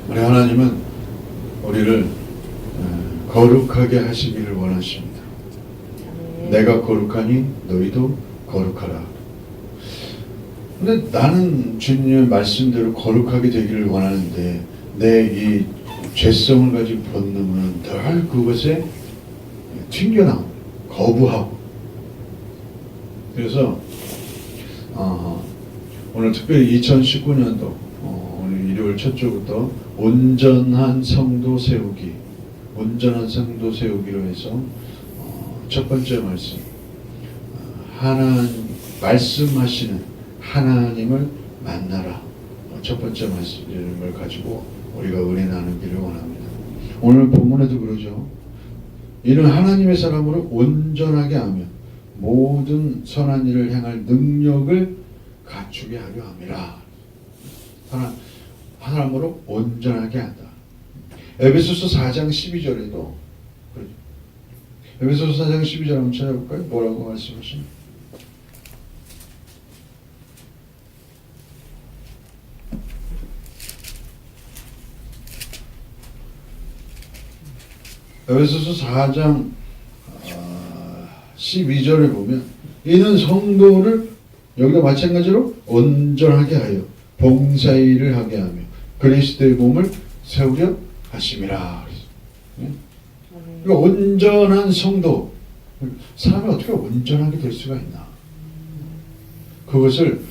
우리 하나님은 우리를 거룩하게 하시기를 원하십니다. 내가 거룩하니 너희도 거룩하라. 근데 나는 주님의 말씀대로 거룩하게 되기를 원하는데 내 이 죄성을 가진 본능은 늘 그것에 튕겨나오고 거부하고. 그래서 오늘 특별히 2019년도 오늘 일요일 첫 주부터 온전한 성도 세우기, 온전한 성도 세우기로 해서 첫 번째 말씀, 말씀하시는 하나님을 만나라. 첫 번째 말씀을 가지고 우리가 은혜 나누기를 원합니다. 오늘 본문에도 그러죠. 이는 하나님의 사람으로 온전하게 하며 모든 선한 일을 행할 능력을 갖추게 하려 함이라. 사람으로 온전하게 한다. 에베소서 4장 12절에도 그러죠. 에베소서 4장 12절 한번 찾아볼까요? 뭐라고 말씀하시나요? 에베소서 4장 12절에 보면 이는 성도를 여기도 마찬가지로 온전하게 하여 봉사일을 하게 하며 그리스도의 몸을 세우려 하심이라. 그러니까 온전한 성도, 사람이 어떻게 온전하게 될 수가 있나? 그것을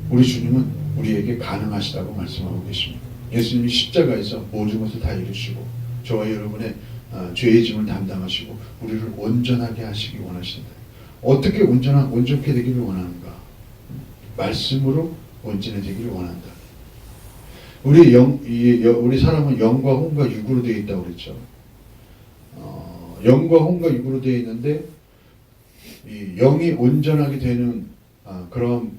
우리 주님은 우리에게 가능하시다고 말씀하고 계십니다. 예수님이 십자가에서 모든 것을 다 이루시고 저와 여러분의 죄의 짐을 담당하시고 우리를 온전하게 하시기 원하신다. 어떻게 온전케 되기를 원하는가? 말씀으로 온전해지기를 원한다. 우리 사람은 영과 혼과 육으로 되어 있다고 그랬죠. 영과 혼과 육으로 되어 있는데 이 영이 온전하게 되는 그런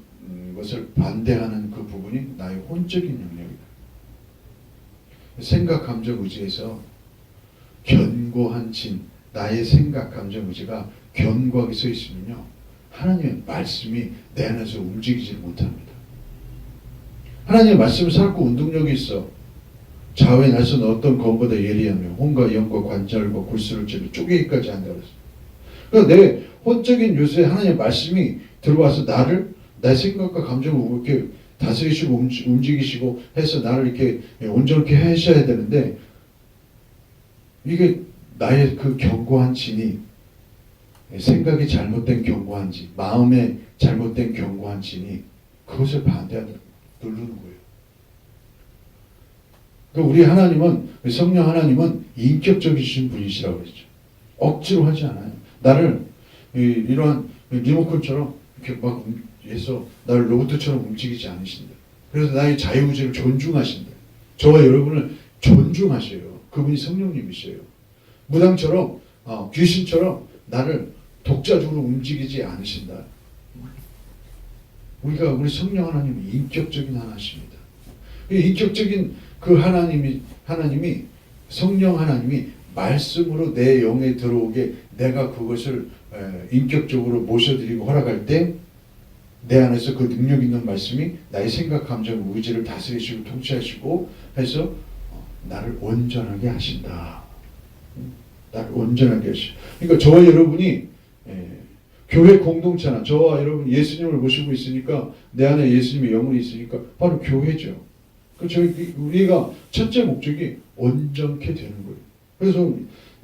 것을 반대하는 그 부분이 나의 혼적인 영역이다. 생각, 감정, 의지에서 견고한 진, 나의 생각, 감정, 의지가 견고하게 서 있으면요, 하나님의 말씀이 내 안에서 움직이지 못합니다. 하나님의 말씀을 살고 운동력이 있어. 좌우에 나선 어떤 검보다 예리하며 혼과 영과 관절과 골수를 찌르 쪼개기까지 한다 그랬어요. 그러니까 내 혼적인 요소에 하나님의 말씀이 들어와서 내 생각과 감정을 이렇게 다스리시고 움직이시고 해서 나를 이렇게 온전하게 하셔야 되는데, 이게 나의 그 견고한 진이, 생각이 잘못된 견고한 진, 마음의 잘못된 견고한 진이 그것을 반대하는, 누르는 거예요. 그러니까 우리 하나님은, 성령 하나님은 인격적이신 분이시라고 그랬죠. 억지로 하지 않아요. 나를 이러한 리모컨처럼 이렇게 막 해서 나를 로봇처럼 움직이지 않으신다. 그래서 나의 자유의지를 존중하신다. 저와 여러분을 존중하셔요. 그분이 성령님이셔요. 무당처럼 귀신처럼 나를 독자적으로 움직이지 않으신다. 우리 성령 하나님은 인격적인 하나십니다. 인격적인 그 하나님이 성령 하나님이 말씀으로 내 영에 들어오게 내가 그것을 인격적으로 모셔드리고 허락할 때 내 안에서 그 능력 있는 말씀이 나의 생각, 감정, 의지를 다스리시고 통치하시고 해서 나를 온전하게 하신다. 나를 온전하게 하시고. 그러니까 저와 여러분이 교회 공동체나 저와 여러분 예수님을 모시고 있으니까 내 안에 예수님의 영혼이 있으니까 바로 교회죠. 우리가 첫째 목적이 온전케 되는 거예요. 그래서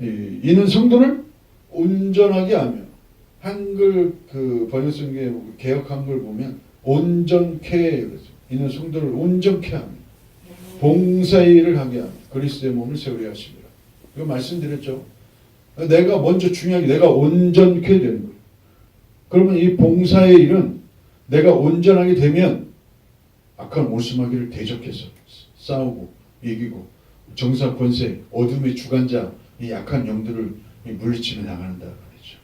이는 성도를 온전하게 하며, 한글 그 번역성경 개역 한글 보면 온전케, 이는 성도를 온전케 하며 봉사일을 하게 하며 그리스도의 몸을 세우려 하십니다. 이거 말씀드렸죠. 내가 먼저 중요하게 내가 온전케 되는 거예요. 그러면 이 봉사의 일은 내가 온전하게 되면 악한 몰수마귀를 대적해서 싸우고 이기고 정사 권세, 어둠의 주관자, 이 약한 영들을 물리치며 나간다 그랬죠.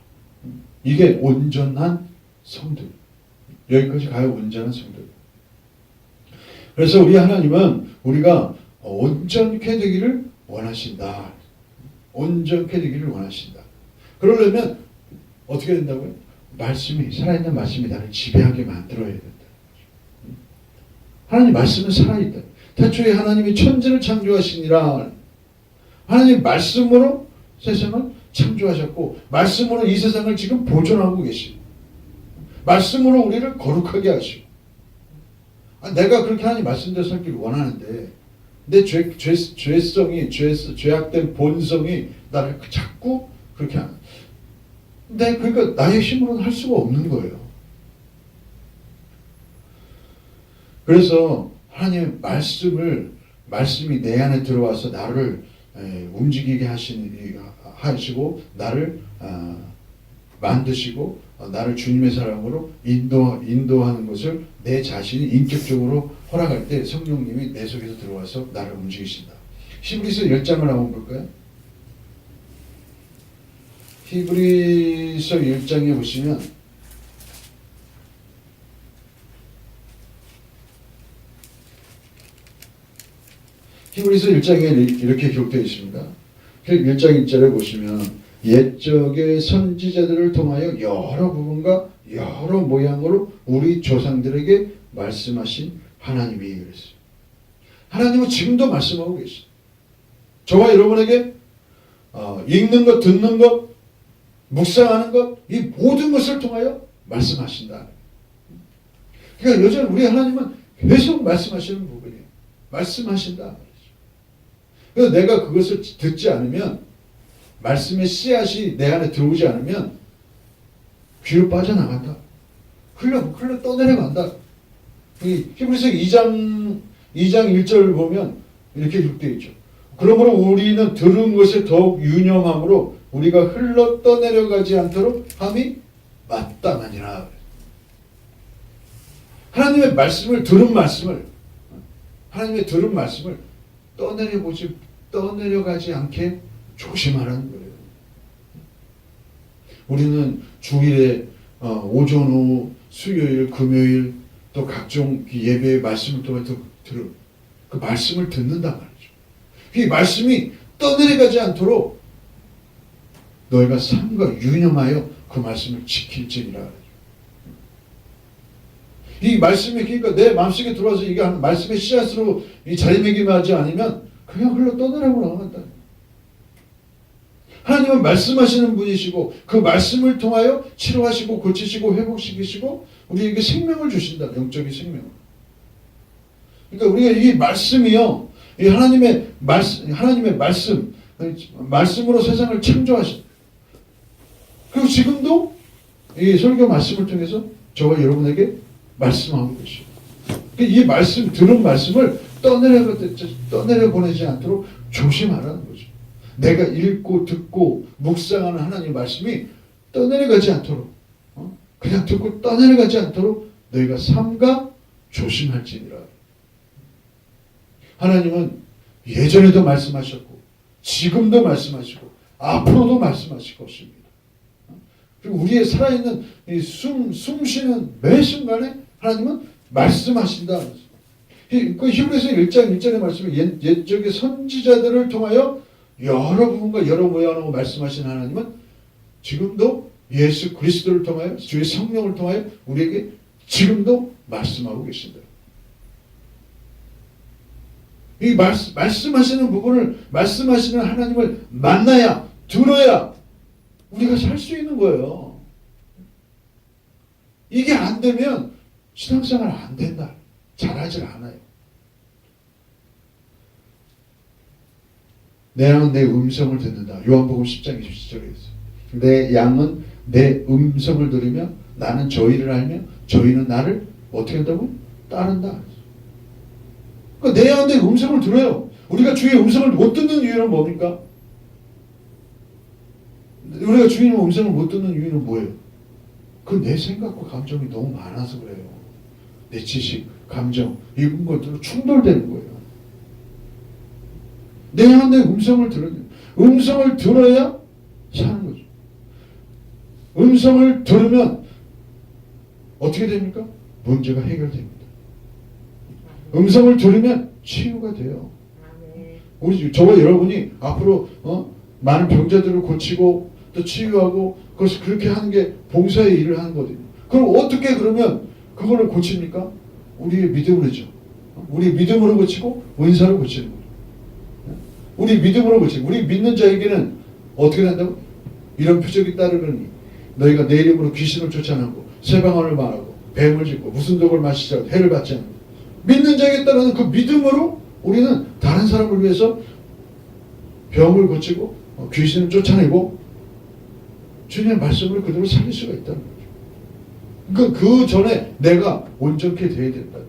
이게 온전한 성도. 여기까지 가야 온전한 성도. 그래서 우리 하나님은 우리가 온전케 되기를 원하신다. 온전케 되기를 원하신다. 그러려면 어떻게 된다고요? 살아있는 말씀이 나를 지배하게 만들어야 된다. 하나님 말씀은 살아있다. 태초에 하나님이 천지를 창조하시니라. 하나님 말씀으로 세상을 창조하셨고 말씀으로 이 세상을 지금 보존하고 계시고 말씀으로 우리를 거룩하게 하시고 내가 그렇게 하나님 말씀대로 살기를 원하는데 내 죄성이 죄악된 본성이 나를 자꾸 그렇게 하는. 근데 그러니까 나의 힘으로는 할 수가 없는 거예요. 그래서 하나님의 말씀이 내 안에 들어와서 나를 움직이게 하시고 나를 만드시고 나를 주님의 사랑으로 인도하는 것을 내 자신이 인격적으로 허락할 때 성령님이 내 속에서 들어와서 나를 움직이신다. 히브리서 10장을 한번 볼까요? 히브리서 10장에 보시면 히브리서 1장에 이렇게 기록되어 있습니다. 1장 1절에 보시면 옛적의 선지자들을 통하여 여러 부분과 여러 모양으로 우리 조상들에게 말씀하신 하나님이 그랬어요. 하나님은 지금도 말씀하고 계세요. 저와 여러분에게 읽는 것, 듣는 것, 묵상하는 것, 이 모든 것을 통하여 말씀하신다. 그러니까 여전히 우리 하나님은 계속 말씀하시는 부분이에요. 말씀하신다. 그래서 내가 그것을 듣지 않으면 말씀의 씨앗이 내 안에 들어오지 않으면 귀로 빠져나간다. 흘러 떠내려간다. 히브리서 2장 1절을 보면 이렇게 기록되어 있죠. 그러므로 우리는 들은 것에 더욱 유념함으로 우리가 흘러 떠내려가지 않도록 함이 마땅하니라. 하나님의 말씀을 하나님의 들은 말씀을 떠내려가지 않게 조심하라는 거예요. 우리는 주일에 오전, 오후, 수요일, 금요일 또 각종 예배의 말씀을 통해 그 말씀을 듣는단 말이죠. 이 말씀이 떠내려가지 않도록 너희가 삼가 유념하여 그 말씀을 지킬지니라. 이 말씀이 그러니까 내 마음속에 들어와서 이게 말씀의 씨앗으로 이 자리매김하지 않으면 그냥 흘러 떠내려고 나간다. 하나님은 말씀하시는 분이시고 그 말씀을 통하여 치료하시고 고치시고 회복시키시고 우리에게 생명을 주신다. 영적인 생명을. 그러니까 우리가 이 말씀이요, 이 하나님의 말씀으로 세상을 창조하신. 그리고 지금도 이 설교 말씀을 통해서 저와 여러분에게 말씀하고 계시고, 이 말씀 들은 말씀을 떠내려 보내지 않도록 조심하라는 거죠. 내가 읽고 듣고 묵상하는 하나님의 말씀이 떠내려가지 않도록, 그냥 듣고 떠내려가지 않도록 너희가 삼가 조심할지니라. 하나님은 예전에도 말씀하셨고 지금도 말씀하시고 앞으로도 말씀하실 것입니다. 그리고 우리의 살아있는 숨 쉬는 매 순간에 하나님은 말씀하신다. 그 히브리서 1장 1절의 말씀에 옛적의 선지자들을 통하여 여러 부분과 여러 모양으로 말씀하신 하나님은 지금도 예수 그리스도를 통하여 주의 성령을 통하여 우리에게 지금도 말씀하고 계신다. 이 말씀하시는 부분을 말씀하시는 하나님을 만나야 들어야 우리가 살 수 있는 거예요. 이게 안 되면 신앙생활 안 된다. 잘하질 않아요. 내 양은 내 음성을 듣는다. 요한복음 10장 27절에 있어요. 내 양은 내 음성을 들으며 나는 저희를 알며 저희는 나를 어떻게 한다고? 따른다. 그러니까 내 양은 내 음성을 들어요. 우리가 주의 음성을 못 듣는 이유는 뭡니까? 우리가 주님의 음성을 못 듣는 이유는 뭐예요? 그 내 생각과 감정이 너무 많아서 그래요. 내 지식, 감정, 이런 것들로 충돌되는 거예요. 내 음성을 음성을 들어야 사는 거죠. 음성을 들으면 어떻게 됩니까? 문제가 해결됩니다. 음성을 들으면 치유가 돼요. 저와 여러분이 앞으로 많은 병자들을 고치고 또 치유하고 그것을 그렇게 하는 게 봉사의 일을 하는 거거든요. 그럼 어떻게 그러면 그거를 고칩니까? 우리의 믿음으로죠. 우리 믿음으로 고치고 은사로 고치는 거예요. 우리 믿음으로 고치고 우리 믿는 자에게는 어떻게 된다고? 이런 표적이 따르느니 너희가 내 이름으로 귀신을 쫓아내고 세방언을 말하고 뱀을 짚고 무슨 독을 마시자 해를 받지 않고 믿는 자에게 따르는 그 믿음으로 우리는 다른 사람을 위해서 병을 고치고 귀신을 쫓아내고 주님의 말씀을 그대로 살릴 수가 있다는 거죠. 그러니까 그 전에 내가 온전케 되어야 된다.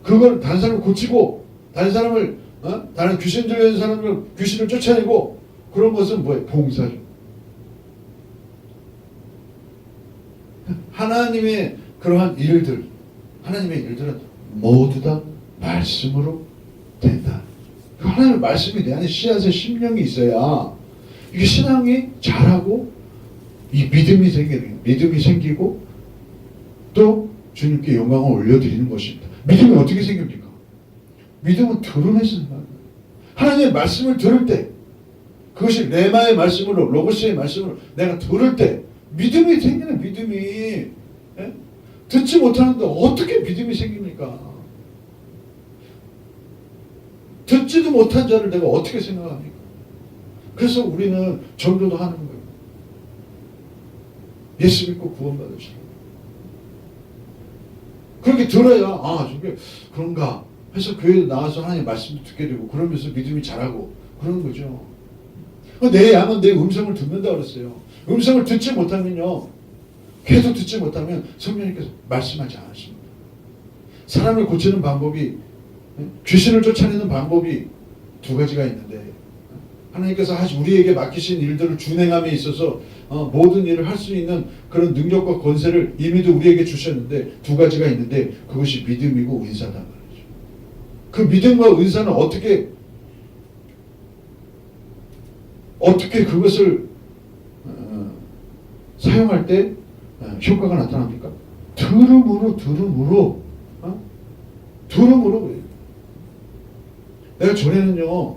그걸 다른 사람을 고치고 다른 사람을 다른 귀신 들려있는 사람을 귀신을 쫓아내고 그런 것은 뭐예요? 봉사죠. 하나님의 그러한 일들, 하나님의 일들은 모두 다 말씀으로 된다. 하나님의 말씀이 내 안에 씨앗의 심령이 있어야 이게 신앙이 자라고 이 믿음이 생기고 또 주님께 영광을 올려드리는 것입니다. 믿음이 어떻게 생깁니까? 믿음은 들음에서 생깁니다. 하나님의 말씀을 들을 때 그것이 레마의 말씀으로 로고스의 말씀으로 내가 들을 때 믿음이 생기는 믿음이 예? 듣지 못하는데 어떻게 믿음이 생깁니까? 듣지도 못한 자를 내가 어떻게 생각합니까? 그래서 우리는 전도도 하는 거예요. 예수 믿고 구원받으시고 그렇게 들어야 저게 그런가 해서 교회에 나와서 하나님 말씀도 듣게 되고 그러면서 믿음이 자라고 그러는 거죠. 내 양은 내 음성을 듣는다 그랬어요. 음성을 듣지 못하면요. 계속 듣지 못하면 성령님께서 말씀하지 않으십니다. 사람을 고치는 방법이 귀신을 쫓아내는 방법이 두 가지가 있는데 하나님께서 우리에게 맡기신 일들을 준행함에 있어서 모든 일을 할 수 있는 그런 능력과 권세를 이미도 우리에게 주셨는데 두 가지가 있는데 그것이 믿음이고 은사다 말이죠. 그 믿음과 은사는 어떻게 그것을 사용할 때 효과가 나타납니까? 들음으로 내가 전에는요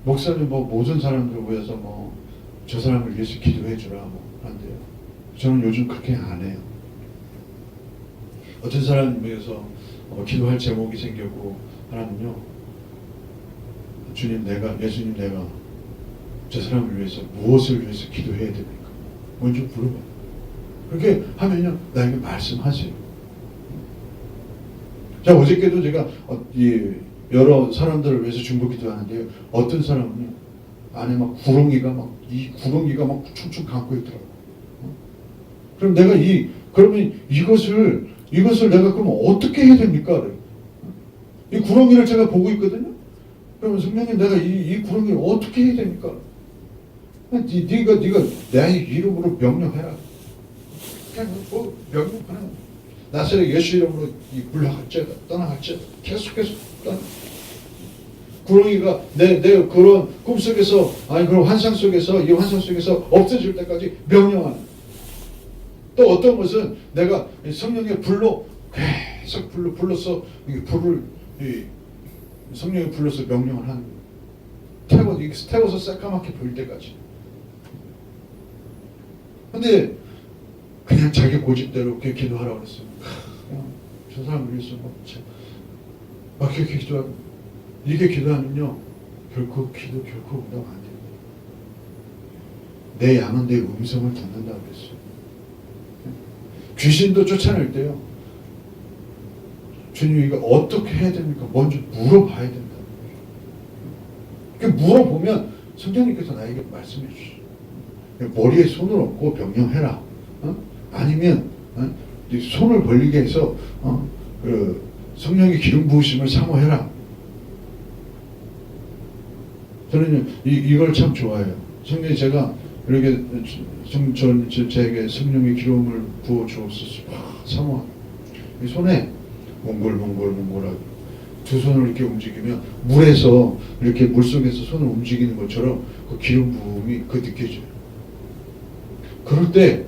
목사님 모든 사람들 모여서 저 사람을 위해서 기도해 주라 하는데요. 저는 요즘 그렇게 안 해요. 어떤 사람을 위해서 기도할 제목이 생겼고 하나는요 예수님 내가 저 사람을 위해서 무엇을 위해서 기도해야 됩니까? 먼저 물어봐요. 그렇게 하면요 나에게 말씀하세요. 자 어저께도 제가 여러 사람들을 위해서 중보 기도하는데요. 어떤 사람은요 안에 구렁이가 충충 감고 있더라고요. 그럼 내가 그러면 이것을 내가 그러면 어떻게 해야 됩니까? 이 구렁이를 제가 보고 있거든요. 그러면 성령님 내가 이 구렁이를 어떻게 해야 됩니까? 네가 내 이름으로 명령해라. 그냥 명령하는 나사렛 예수 이름으로 물러갈지어다 떠나갈지어다 계속해서 떠나. 구렁이가 내 그런 꿈속에서 그런 환상 속에서 이 환상 속에서 없어질 때까지 명령하는. 또 어떤 것은 내가 성령의 불로 계속 불러서 성령의 불러서 명령을 하는 거예요. 태워서 새까맣게 보일 때까지. 근데 그냥 자기 고집대로 그렇게 기도하라고 그랬어요. 저 사람을 위해서 막 그렇게 기도하고 이렇게 기도하면요 결코 응답 안 돼요. 내 양은 내 음성을 듣는다고 그랬어요. 귀신도 쫓아낼 때요 주님 이거 어떻게 해야 됩니까? 먼저 물어봐야 된다. 물어보면 성령님께서 나에게 말씀해 주시죠. 머리에 손을 얹고 명령해라. 아니면 손을 벌리게 해서 성령의 기름 부으심을 사모해라. 저는 이걸 참 좋아해요. 성령이 제가 이렇게 제게 성령의 기름을 부어 주옵소서. 사모하고 손에 몽골하고 두 손을 이렇게 움직이면 물에서 이렇게 물속에서 손을 움직이는 것처럼 그 기름 부음이 느껴져요. 그럴 때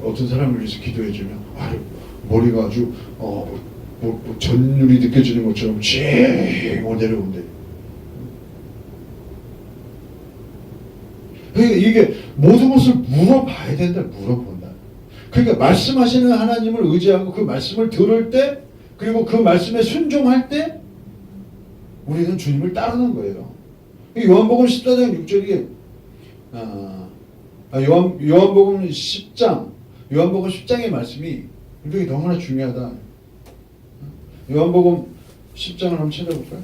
어떤 사람을 위해서 기도해주면 머리가 아주 전율이 느껴지는 것처럼 쭉 내려온대. 이게 모든 것을 물어봐야 된다. 물어본다. 그러니까 말씀하시는 하나님을 의지하고 그 말씀을 들을 때, 그리고 그 말씀에 순종할 때 우리는 주님을 따르는 거예요. 요한복음 14장 6절이 요한복음 10장의 말씀이 이게 너무나 중요하다. 요한복음 10장을 한번 찾아볼까요?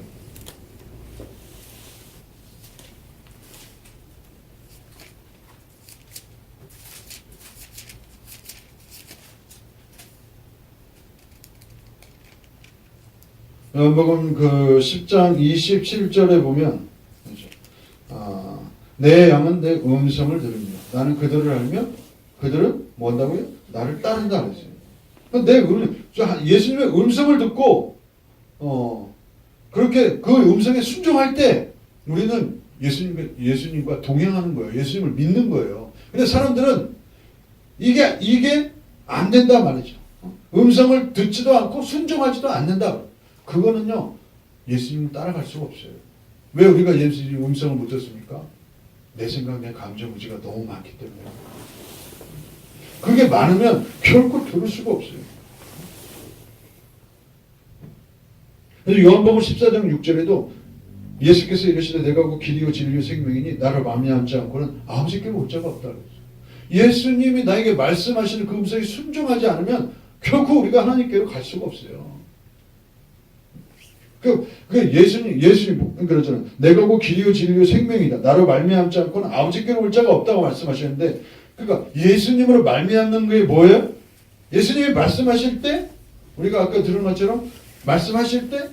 요한복음 그 10장 27절에 보면 내 양은 내 음성을 들으며 나는 그들을 알며 그들은 뭔다고요? 나를 따른다 그랬어요. 예수님의 음성을 듣고 그렇게 그 음성에 순종할 때 우리는 예수님과 동행하는 거예요. 예수님을 믿는 거예요. 근데 사람들은 이게 안 된다 말이죠. 음성을 듣지도 않고 순종하지도 않는다. 그거는요, 예수님을 따라갈 수가 없어요. 왜 우리가 예수님 음성을 못 듣습니까? 내 생각, 내 감정, 의지가 너무 많기 때문에. 그게 많으면 결코 들을 수가 없어요. 그래서 요한복음 14장 6절에도 예수께서 이르시되 내가 그 길이요 진리요 생명이니 나를 말미암지 않고는 아버지께 올 자가 없다 그랬어요. 예수님이 나에게 말씀하시는 그 음성에 순종하지 않으면 결코 우리가 하나님께로 갈 수가 없어요. 예수님 그러잖아요. 내가 그 길이요 진리요 생명이다. 나로 말미암지 않고는 아버지께로 올 자가 없다고 말씀하셨는데, 그러니까 예수님으로 말미암는 게 뭐예요? 예수님이 말씀하실 때, 우리가 아까 들은 것처럼 말씀하실 때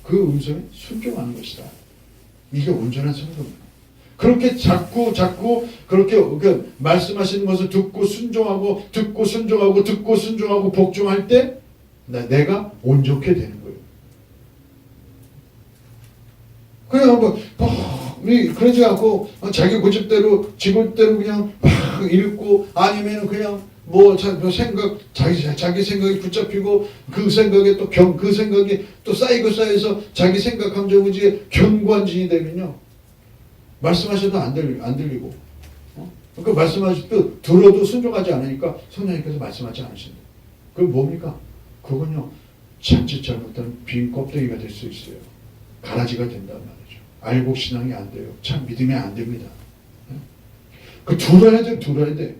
그 음성에 순종하는 것이다. 이게 온전한 성도입니다. 그렇게 자꾸 그렇게 말씀하시는 것을 듣고 순종하고 복종할 때 내가 온전케 되는 거예요. 그냥 그러지 않고 자기 고집대로 지골대로 그냥 막 읽고, 아니면은 그냥 자기 생각이 붙잡히고 그 생각에 그 생각이 또 쌓여서 자기 생각 감정 의지에 견고한 진이 되면요, 말씀하셔도 안 들리고 그러니까 말씀하셔도 들어도 순종하지 않으니까 성령님께서 말씀하지 않으신다. 그건 뭡니까? 그건요, 자칫 잘못하면 빈 껍데기가 될 수 있어요. 가라지가 된단 말이죠. 알곡 신앙이 안 돼요. 참 믿음이 안 됩니다. 들어야 돼.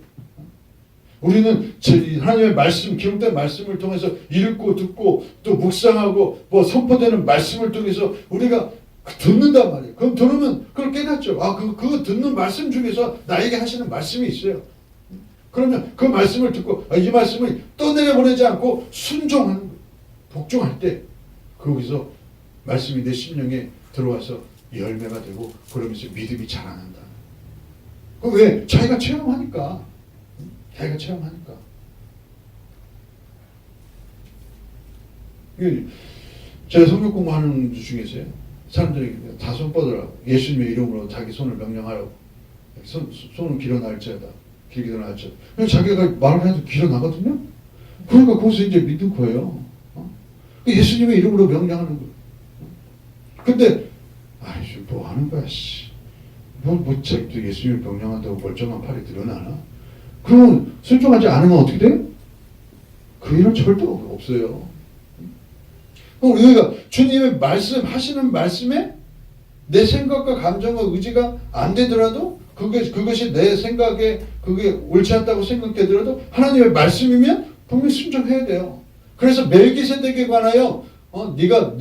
우리는 하나님의 말씀, 기록된 말씀을 통해서 읽고 듣고 또 묵상하고 선포되는 말씀을 통해서 우리가 듣는단 말이에요. 그럼 들으면 그걸 깨닫죠. 그거 듣는 말씀 중에서 나에게 하시는 말씀이 있어요. 그러면 그 말씀을 듣고 이 말씀을 떠내려 보내지 않고 순종하는 거예요. 복종할 때 거기서 말씀이 내 심령에 들어와서 열매가 되고 그러면서 믿음이 자라난다. 왜? 자기가 체험하니까. 제가 성경 공부하는 중에서요, 사람들이 다 손 뻗으라고, 예수님의 이름으로 자기 손을 명령하라고, 손을 길어날지어다, 길게 나갈지어다. 그냥 자기가 말을 해도 길어나거든요. 그러니까 거기서 이제 믿는 거예요. 예수님의 이름으로 명령하는 거예요. 근데 뭐 하는 거야, 자기도 예수님을 명령한다고 멀쩡한 팔이 드러나나? 그러면 순종하지 않으면 어떻게 돼요? 그 일은 절대 없어요. 우리가 주님의 하시는 말씀에 내 생각과 감정과 의지가 안 되더라도 그것이 내 생각에 그게 옳지 않다고 생각되더라도 하나님의 말씀이면 분명히 순종해야 돼요. 그래서 멜기세덱에 관하여 너희가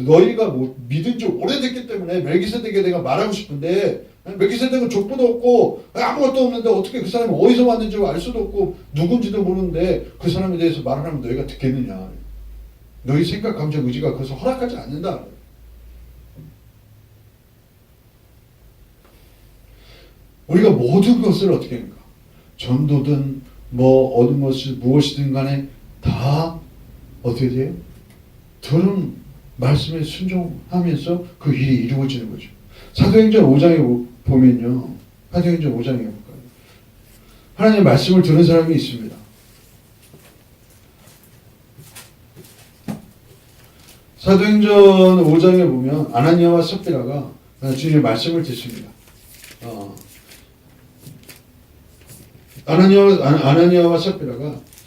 믿은 지 오래됐기 때문에 멜기세덱에 내가 말하고 싶은데, 멜기세덱은 족보도 없고 아무것도 없는데 어떻게 그 사람이 어디서 왔는지 알 수도 없고 누군지도 모르는데 그 사람에 대해서 말을 하면 너희가 듣겠느냐. 너희 생각, 감정, 의지가 그것을 허락하지 않는다. 우리가 모든 것을 어떻게 합니까? 전도든 어느 것이 무엇이든 간에 다 어떻게 돼요? 들은 말씀에 순종하면서 그 일이 이루어지는 거죠. 사도행전 5장에 보면요. 사도행전 5장에 볼까요? 하나님의 말씀을 들은 사람이 있습니다. 사도행전 5장에 보면 아나니아와 삽비라가 주님의 말씀을 듣습니다. 아나니아와 삽비라가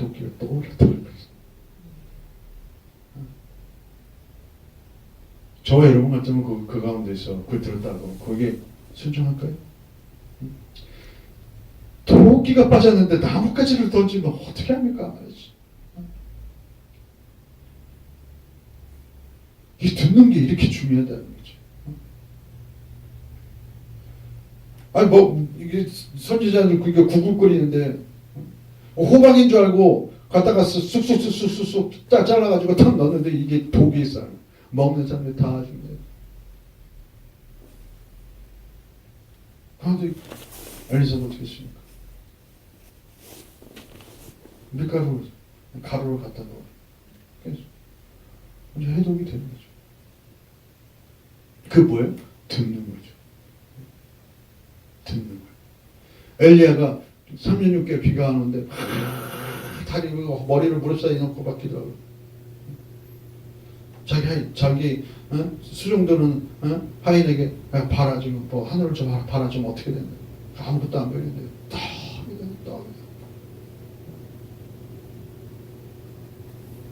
도끼가 떠오르더라고요. 저와 여러분 같으면 그 가운데서 그걸 들었다고 거기에 순종할까요? 도끼가 빠졌는데 나뭇가지를 던지면 어떻게 합니까? 이 듣는 게 이렇게 중요하다는 거죠. 아니 뭐 이게 선지자들 그게 구글거리는데 호박인 줄 알고 갖다가 쑥쑥쑥쑥쑥 잘라가지고 탁 넣었는데 이게 독이 있어요. 먹는 사람들 다 죽네. 그런데 엘리사가 어떻게 했습니까? 가루를 갖다 넣어. 그래서 이제 해독이 되는 거죠. 그 뭐예요? 듣는 거죠. 듣는 거예요. 엘리야가 3년 6개월 비가 안 오는데 다리 머리를 무릎 사이에 넣고 받기도 하고 자기 수종도는 하인에게 봐라 지금 뭐 하늘을 좀 봐라 좀 어떻게 된다. 아무것도 안 보이는데 떡이다.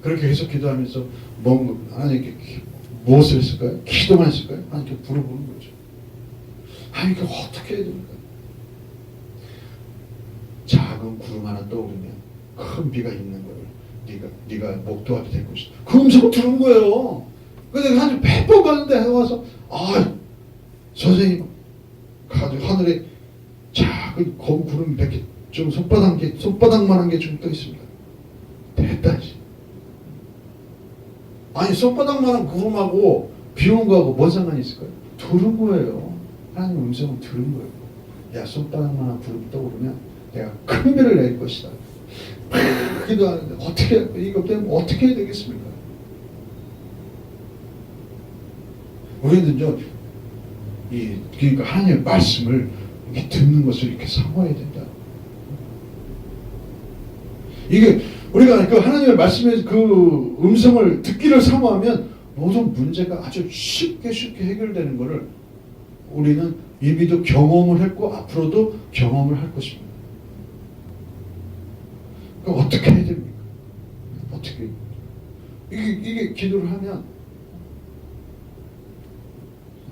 그렇게 계속 기도하면서 하나님께 무엇을 했을까요? 기도만 했을까요? 하나님께 물어보는 거죠. 하나님께 어떻게 해야 됩니까? 작은 구름 하나 떠오르면 큰 비가 있는 거예요. 네가 목도하게 될 것이다. 그 음성을 들은 거예요. 근데 하나님 100번 갔는데 와서 선생님 하늘에 작은 검 구름 몇 개, 좀 손바닥만한 게 좀 떠 있습니다. 됐다지. 아니 손바닥만한 구름하고 비 온 거하고 뭔 상관이 있을까요? 들은 거예요. 하나님 음성을 들은 거예요. 야, 손바닥만한 구름이 떠오르면 내가 큰 비를 내릴 것이다. 기도하는데 이것 때문에 어떻게 해야 되겠습니까? 우리는요, 그러니까 하나님의 말씀을 이렇게 듣는 것을 이렇게 사모해야 된다. 이게 우리가 그 하나님의 말씀의 그 음성을 듣기를 사모하면 모든 문제가 아주 쉽게 해결되는 것을 우리는 이미도 경험을 했고 앞으로도 경험을 할 것입니다. 그럼 어떻게 해야 됩니까? 어떻게? 이게 기도를 하면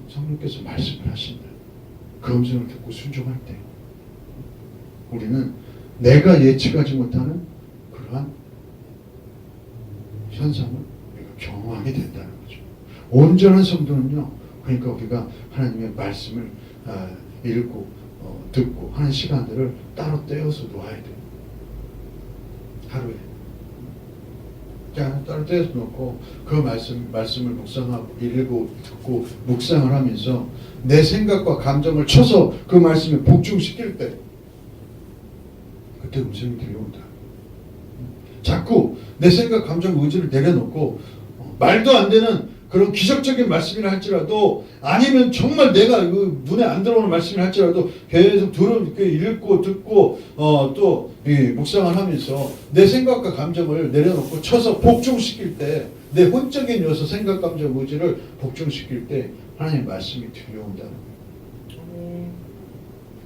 성령께서 말씀을 하신다. 그 음성을 듣고 순종할 때 우리는 내가 예측하지 못하는 그러한 현상을 우리가 경험하게 된다는 거죠. 온전한 성도는요, 그러니까 우리가 하나님의 말씀을 읽고 듣고 하는 시간들을 따로 떼어서 놓아야 돼요. 하루에. 따로 떼어서 놓고 그 말씀을 묵상하고 읽고 듣고 묵상을 하면서 내 생각과 감정을 쳐서 그 말씀에 복중시킬 때 그때 음성이 들려온다. 자꾸 내 생각, 감정, 의지를 내려놓고 말도 안 되는 그런 기적적인 말씀이라 할지라도 아니면 정말 내가 눈에 안 들어오는 말씀이라 할지라도 계속 읽고 듣고 또 묵상을 하면서 내 생각과 감정을 내려놓고 쳐서 복종시킬 때 내 혼적인 요소 생각, 감정, 의지를 복종시킬 때 하나님의 말씀이 들려온다는 거예요.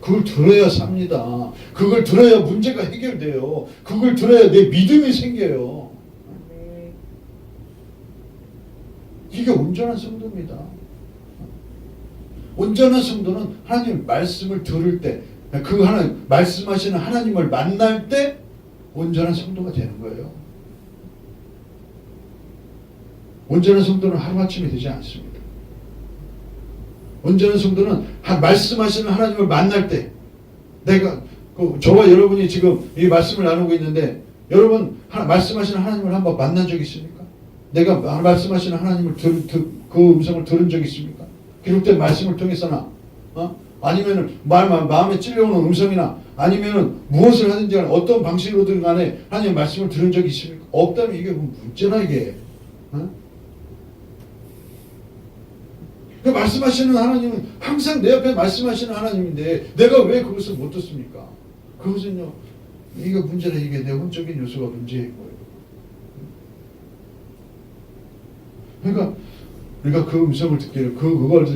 그걸 들어야 삽니다. 그걸 들어야 문제가 해결돼요. 그걸 들어야 내 믿음이 생겨요. 이게 온전한 성도입니다. 온전한 성도는 하나님 말씀을 들을 때, 그 하나님 말씀하시는 하나님을 만날 때 온전한 성도가 되는 거예요. 온전한 성도는 하루아침에 되지 않습니다. 온전한 성도는 말씀하시는 하나님을 만날 때, 내가 저와 여러분이 지금 이 말씀을 나누고 있는데 여러분 말씀하시는 하나님을 한번 만난 적 있습니까? 내가 말씀하시는 하나님을 그 음성을 들은 적 있습니까? 기록된 말씀을 통해서나 아니면은 마음에 찔려오는 음성이나 아니면은 무엇을 하든지 간에 어떤 방식으로든 간에 하나님의 말씀을 들은 적이 있습니까? 없다면 이게 문제나 이게. 그 말씀하시는 하나님은 항상 내 옆에 말씀하시는 하나님인데 내가 왜 그것을 못 듣습니까? 그것은요, 이게 문제라. 이게 내 혼적인 요소가 문제인 거예요. 그러니까 우리가 그 음성을 듣기를 그걸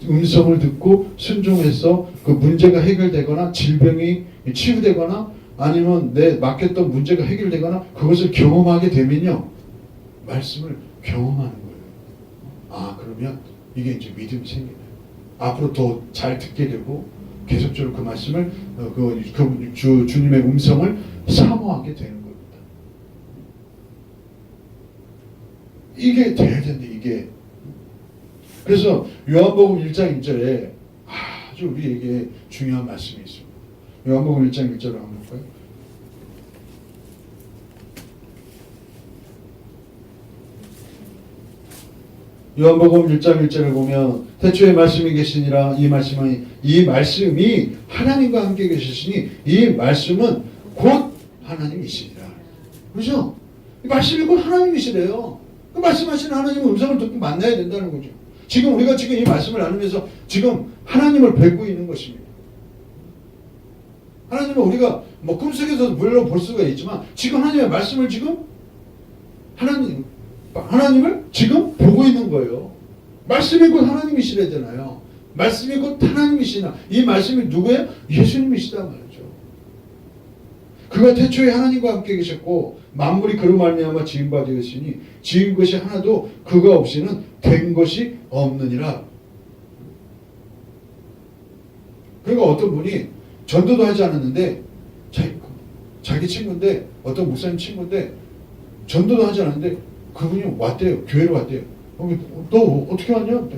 음성을 듣고 순종해서 그 문제가 해결되거나 질병이 치유되거나 아니면 내 맡겼던 문제가 해결되거나 그것을 경험하게 되면요, 말씀을 경험하는 거예요. 그러면 이게 이제 믿음이 생기네요. 앞으로 더 잘 듣게 되고 계속적으로 그 말씀을 주님의 음성을 사모하게 되는 겁니다. 이게 돼야 되는데 이게. 그래서 요한복음 1장 1절에 아주 우리에게 중요한 말씀이 있습니다. 요한복음 1장 1절을 한번 볼까요? 요한복음 1장 1절을 보면 태초에 말씀이 계시니라. 이 말씀이 하나님과 함께 계시시니 이 말씀은 곧 하나님이시니라. 그렇죠? 이 말씀이 곧 하나님이시래요. 그 말씀하시는 하나님의 음성을 듣고 만나야 된다는 거죠. 지금 우리가 지금 이 말씀을 나누면서 지금 하나님을 뵙고 있는 것입니다. 하나님은 우리가 꿈속에서 물론 볼 수가 있지만 지금 하나님의 말씀을 지금 하나님을 지금 보고 있는 거예요. 말씀이 곧 하나님이시래잖아요. 말씀이 곧 하나님이시나. 이 말씀이 누구예요? 예수님이시다 말이죠. 그가 태초에 하나님과 함께 계셨고 만물이 그로 말미암아 지은 바 되었으니 지은 것이 하나도 그가 없이는 된 것이 없느니라. 그러니까 어떤 분이 전도도 하지 않았는데 자기 친구인데 어떤 목사님 친구인데 전도도 하지 않았는데 그분이 왔대요. 교회로 왔대요. 너 어떻게 왔냐?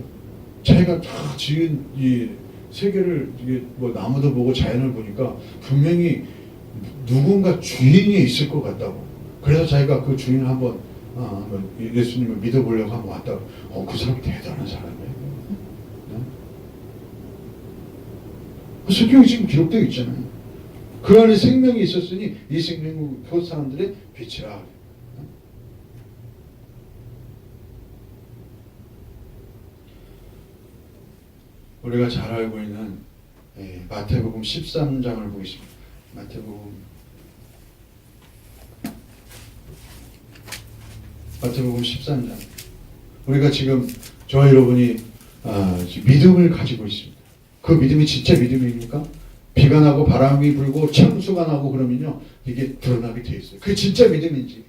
자기가 다 지은 이 세계를 이게 뭐 나무도 보고 자연을 보니까 분명히 누군가 주인이 있을 것 같다고. 그래서 자기가 그 주인을 한번 예수님을 믿어보려고 한번 왔다고. 그 사람이 대단한 사람이에요. 네? 성경이 지금 기록되어 있잖아요. 그 안에 생명이 있었으니 이 생명은 그 사람들의 빛이라. 우리가 잘 알고 있는 마태복음 13장을 보겠습니다. 마태복음 13장. 우리가 지금 저와 여러분이 믿음을 가지고 있습니다. 그 믿음이 진짜 믿음입니까? 비가 나고 바람이 불고 창수가 나고 그러면요 이게 드러나게 돼 있어요. 그게 진짜 믿음인지.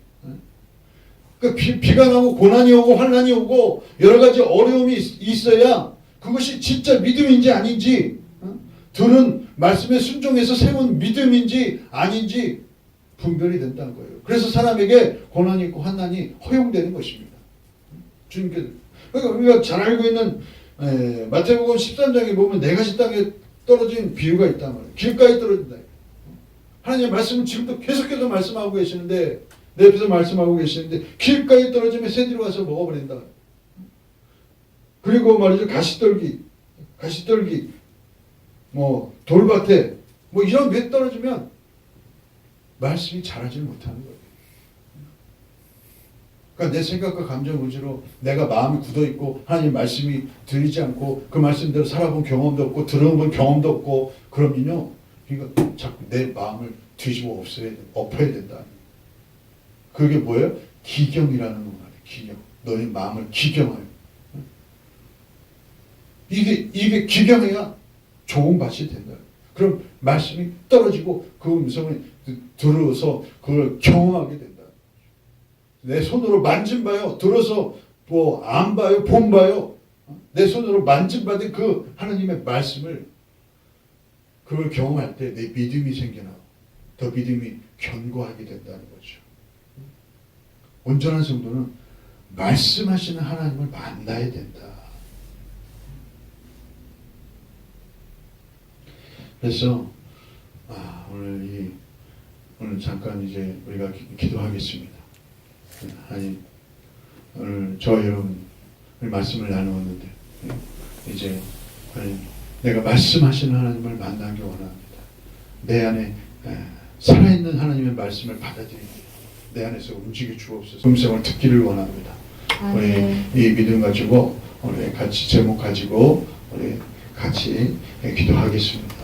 그러니까 비가 나고 고난이 오고 환난이 오고 여러 가지 어려움이 있어야 그것이 진짜 믿음인지 아닌지, 들은 말씀에 순종해서 세운 믿음인지 아닌지 분별이 된다는 거예요. 그래서 사람에게 고난이 있고 환난이 허용되는 것입니다. 주님께서. 그러니까 우리가 잘 알고 있는 마태복음 13장에 보면 네 가지 땅에 떨어진 비유가 있단 말이에요. 길가에 떨어진다. 하나님의 말씀은 지금도 계속해서 말씀하고 계시는데, 내 앞에서 말씀하고 계시는데 길가에 떨어지면 새들이 와서 먹어버린다. 그리고 말이죠, 가시떨기, 뭐 돌밭에 뭐 이런 게 떨어지면 말씀이 자라지 못하는 거예요. 그러니까 내 생각과 감정 의지로 내가 마음이 굳어 있고 하나님 말씀이 들리지 않고 그 말씀대로 살아본 경험도 없고 들어본 경험도 없고 그러면요, 그러니까 자꾸 내 마음을 뒤집어 엎어야 된다. 그게 뭐예요? 기경이라는 거 말이에요. 기경. 너의 마음을 기경하여. 이게 기경해야 좋은 밭이 된다. 그럼 말씀이 떨어지고 그 음성을 들어서 그걸 경험하게 된다. 내 손으로 만진 바요, 들어서 뭐 안 봐요, 본 바요. 내 손으로 만진 바된 그 하나님의 말씀을 그걸 경험할 때 내 믿음이 생겨나고 더 믿음이 견고하게 된다는 거죠. 온전한 성도는 말씀하시는 하나님을 만나야 된다. 그래서 오늘 잠깐 이제 우리가 기도하겠습니다. 아니 오늘 저와 여러분 말씀을 나누었는데 이제 내가 말씀하시는 하나님을 만나기 원합니다. 내 안에 살아있는 하나님의 말씀을 받아들이고 내 안에서 움직여 주옵소서. 음성을 듣기를 원합니다. 우리 이 믿음 가지고 우리 같이 제목 가지고 우리 같이 기도하겠습니다.